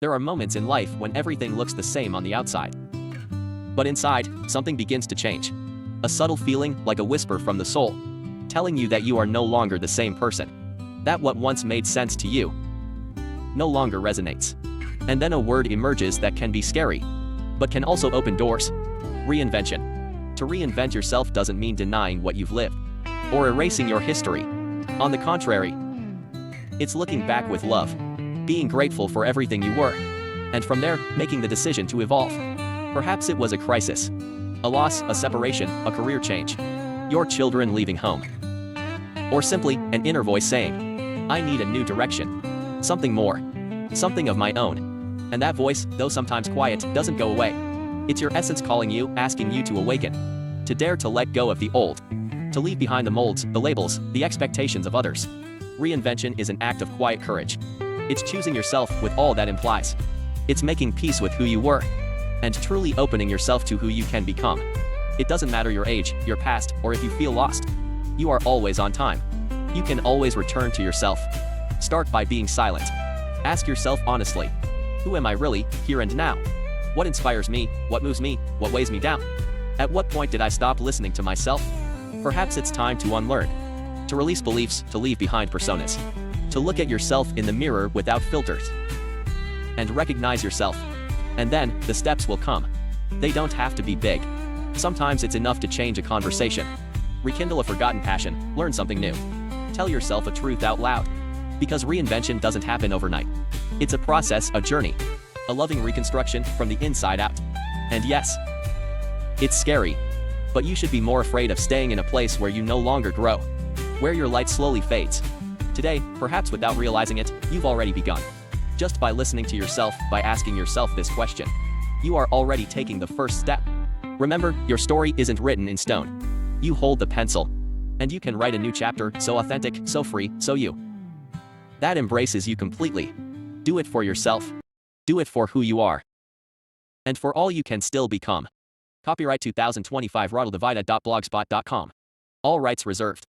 There are moments in life when everything looks the same on the outside. But inside, something begins to change. A subtle feeling, like a whisper from the soul, telling you that you are no longer the same person. That what once made sense to you no longer resonates. And then a word emerges that can be scary, but can also open doors. Reinvention. To reinvent yourself doesn't mean denying what you've lived or erasing your history. On the contrary, it's looking back with love, being grateful for everything you were, and from there, making the decision to evolve. Perhaps it was a crisis, a loss, a separation, a career change, your children leaving home, or simply an inner voice saying, I need a new direction, something more, something of my own. And that voice, though sometimes quiet, doesn't go away. It's your essence calling you, asking you to awaken, to dare to let go of the old, to leave behind the molds, the labels, the expectations of others. Reinvention is an act of quiet courage. It's choosing yourself with all that implies. It's making peace with who you were, and truly opening yourself to who you can become. It doesn't matter your age, your past, or if you feel lost. You are always on time. You can always return to yourself. Start by being silent. Ask yourself honestly, who am I really, here and now? What inspires me? What moves me? What weighs me down? At what point did I stop listening to myself? Perhaps it's time to unlearn, to release beliefs, to leave behind personas, to look at yourself in the mirror without filters, and recognize yourself. And then, the steps will come. They don't have to be big. Sometimes it's enough to change a conversation, rekindle a forgotten passion, learn something new. Tell yourself a truth out loud. Because reinvention doesn't happen overnight. It's a process, a journey, a loving reconstruction from the inside out. And yes, it's scary, but you should be more afraid of staying in a place where you no longer grow, where your light slowly fades. Today, perhaps without realizing it, you've already begun. Just by listening to yourself, by asking yourself this question, you are already taking the first step. Remember, your story isn't written in stone. You hold the pencil, and you can write a new chapter, so authentic, so free, so you. That embraces you completely. Do it for yourself. Do it for who you are. And for all you can still become. Copyright 2025 raudaldevida.blogspot.com. All rights reserved.